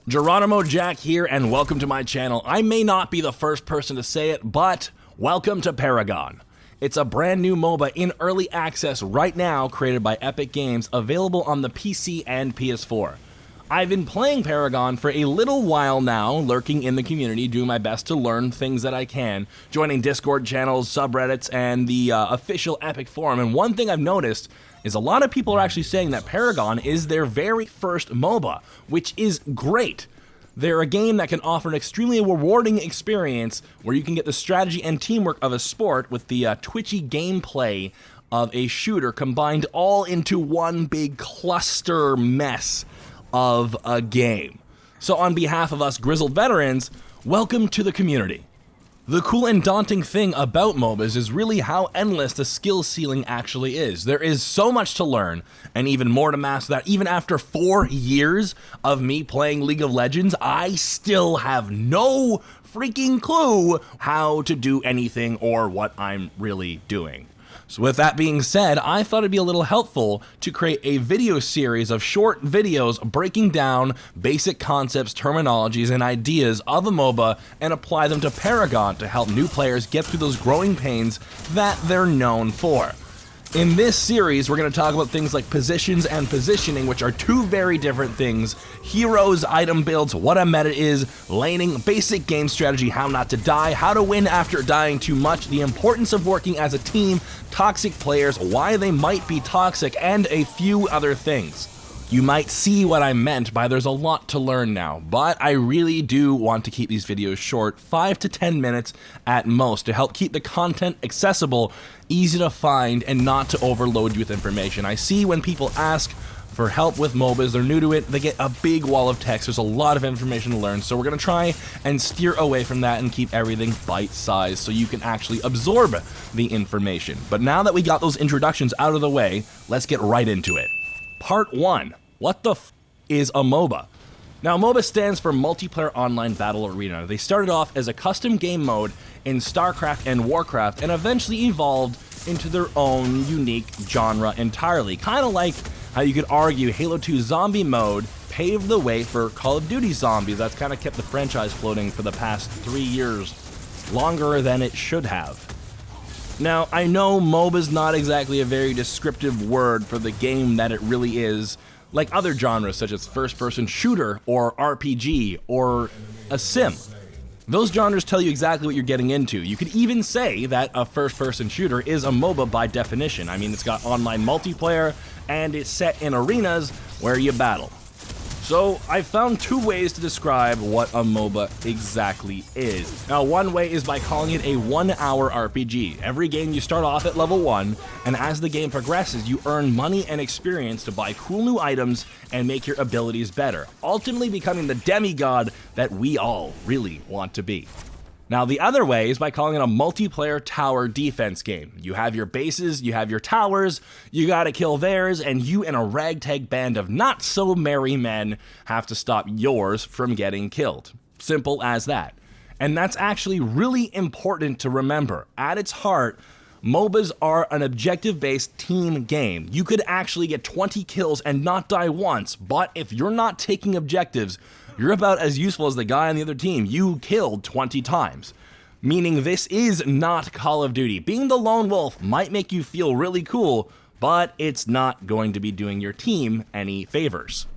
GeronimoJak here, and welcome to my channel. I may not be the first person to say it, but welcome to Paragon. It's a brand new MOBA in early access right now, created by Epic Games, available on the PC and PS4. I've been playing Paragon for a little while now, lurking in the community, doing my best to learn things that I can, joining Discord channels, subreddits, and the official Epic forum. And one thing I've noticed is a lot of people are actually saying that Paragon is their very first MOBA, which is great. They're a game that can offer an extremely rewarding experience where you can get the strategy and teamwork of a sport with the twitchy gameplay of a shooter combined all into one big cluster mess of a game. So on behalf of us grizzled veterans, welcome to the community. The cool and daunting thing about MOBAs is really how endless the skill ceiling actually is. There is so much to learn, and even more to master that. Even after 4 years of me playing League of Legends, I still have no freaking clue how to do anything or what I'm really doing. So with that being said, I thought it'd be a little helpful to create a video series of short videos breaking down basic concepts, terminologies, and ideas of a MOBA and apply them to Paragon to help new players get through those growing pains that they're known for. In this series, we're going to talk about things like positions and positioning, which are two very different things, heroes, item builds, what a meta is, laning, basic game strategy, how not to die, how to win after dying too much, the importance of working as a team, toxic players, why they might be toxic, and a few other things. You might see what I meant by there's a lot to learn now, but I really do want to keep these videos short, 5 to 10 minutes at most, to help keep the content accessible, easy to find, and not to overload you with information. I see when people ask for help with MOBAs, they're new to it, they get a big wall of text, there's a lot of information to learn, so we're going to try and steer away from that and keep everything bite-sized so you can actually absorb the information. But now that we got those introductions out of the way, let's get right into it. Part 1. What the f is a MOBA? Now, MOBA stands for Multiplayer Online Battle Arena. They started off as a custom game mode in StarCraft and Warcraft and eventually evolved into their own unique genre entirely. Kind of like how you could argue Halo 2 Zombie mode paved the way for Call of Duty Zombies. That's kind of kept the franchise floating for the past 3 years, longer than it should have. Now, I know MOBA's not exactly a very descriptive word for the game that it really is, like other genres such as first-person shooter or RPG or a sim. Those genres tell you exactly what you're getting into. You could even say that a first-person shooter is a MOBA by definition. I mean, it's got online multiplayer and it's set in arenas where you battle. So I found 2 ways to describe what a MOBA exactly is. Now, one way is by calling it a 1-hour RPG. Every game you start off at level 1, and as the game progresses, you earn money and experience to buy cool new items and make your abilities better, ultimately becoming the demigod that we all really want to be. Now, the other way is by calling it a multiplayer tower defense game. You have your bases, you have your towers, you gotta kill theirs, and you and a ragtag band of not-so-merry men have to stop yours from getting killed. Simple as that. And that's actually really important to remember. At its heart, MOBAs are an objective-based team game. You could actually get 20 kills and not die once, but if you're not taking objectives, you're about as useful as the guy on the other team you killed 20 times. Meaning this is not Call of Duty. Being the lone wolf might make you feel really cool, but it's not going to be doing your team any favors.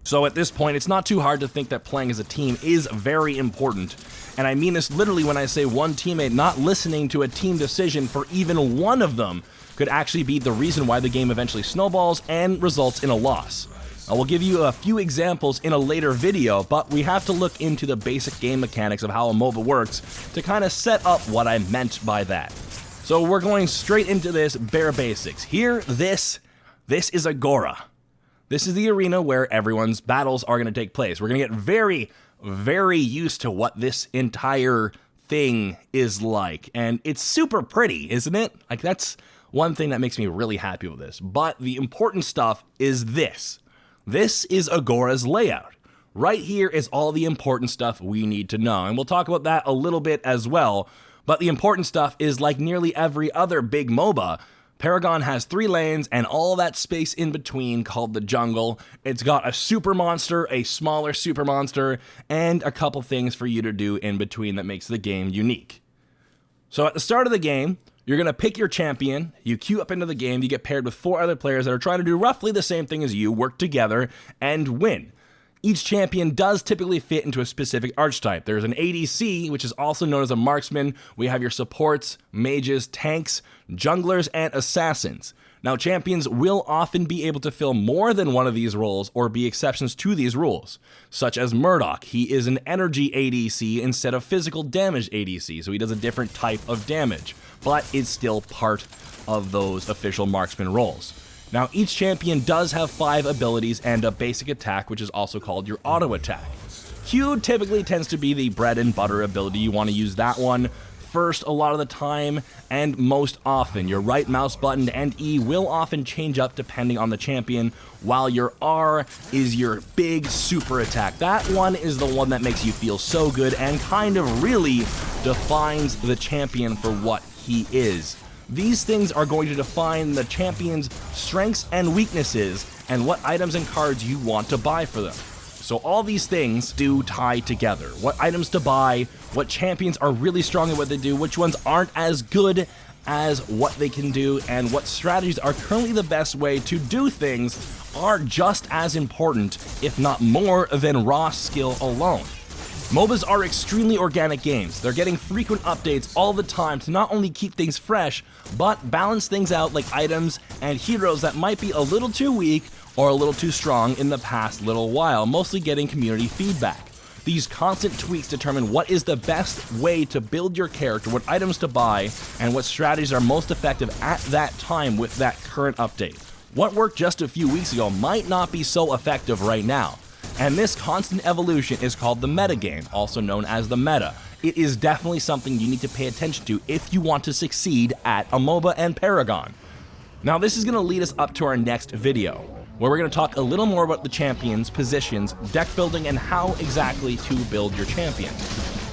So at this point, it's not too hard to think that playing as a team is very important. And I mean this literally when I say one teammate not listening to a team decision for even one of them could actually be the reason why the game eventually snowballs and results in a loss. I will give you a few examples in a later video, but we have to look into the basic game mechanics of how a MOBA works to kind of set up what I meant by that. So we're going straight into this bare basics. Here, this is Agora. This is the arena where everyone's battles are going to take place. We're going to get very, very used to what this entire thing is like. And it's super pretty, isn't it? Like, that's one thing that makes me really happy with this. But the important stuff is this. This is Agora's layout. Right here is all the important stuff we need to know. And we'll talk about that a little bit as well. But the important stuff is, like nearly every other big MOBA, Paragon has 3 lanes and all that space in between called the jungle. It's got a super monster, a smaller super monster, and a couple things for you to do in between that makes the game unique. So at the start of the game, you're going to pick your champion, you queue up into the game, you get paired with 4 other players that are trying to do roughly the same thing as you, work together, and win. Each champion does typically fit into a specific archetype. There's an ADC, which is also known as a marksman. We have your supports, mages, tanks, junglers, and assassins. Now, champions will often be able to fill more than one of these roles or be exceptions to these rules, such as Murdoch. He is an energy ADC instead of physical damage ADC, so he does a different type of damage, but is still part of those official marksman roles. Now, each champion does have 5 abilities and a basic attack, which is also called your auto attack. Q typically tends to be the bread and butter ability. You want to use that one first a lot of the time and most often. Your right mouse button and E will often change up depending on the champion, while your R is your big super attack. That one is the one that makes you feel so good and kind of really defines the champion for what he is. These things are going to define the champion's strengths and weaknesses and what items and cards you want to buy for them. So all these things do tie together. What items to buy, what champions are really strong at what they do, which ones aren't as good as what they can do, and what strategies are currently the best way to do things are just as important, if not more, than raw skill alone. MOBAs are extremely organic games. They're getting frequent updates all the time to not only keep things fresh, but balance things out like items and heroes that might be a little too weak or a little too strong in the past little while, mostly getting community feedback. These constant tweaks determine what is the best way to build your character, what items to buy, and what strategies are most effective at that time with that current update. What worked just a few weeks ago might not be so effective right now. And this constant evolution is called the metagame, also known as the meta. It is definitely something you need to pay attention to if you want to succeed at a MOBA and Paragon. Now this is going to lead us up to our next video, where we're going to talk a little more about the champions, positions, deck building, and how exactly to build your champion.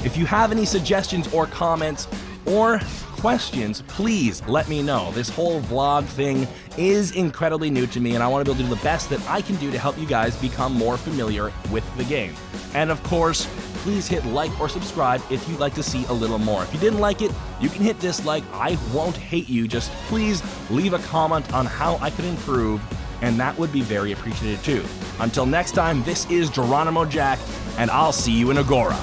If you have any suggestions or comments or questions, please let me know. This whole vlog thing is incredibly new to me, and I want to be able to do the best that I can do to help you guys become more familiar with the game. And of course, please hit like or subscribe if you'd like to see a little more. If you didn't like it, you can hit dislike. I won't hate you. Just please leave a comment on how I could improve, and that would be very appreciated too. Until next time, this is GeronimoJak, and I'll see you in Agora.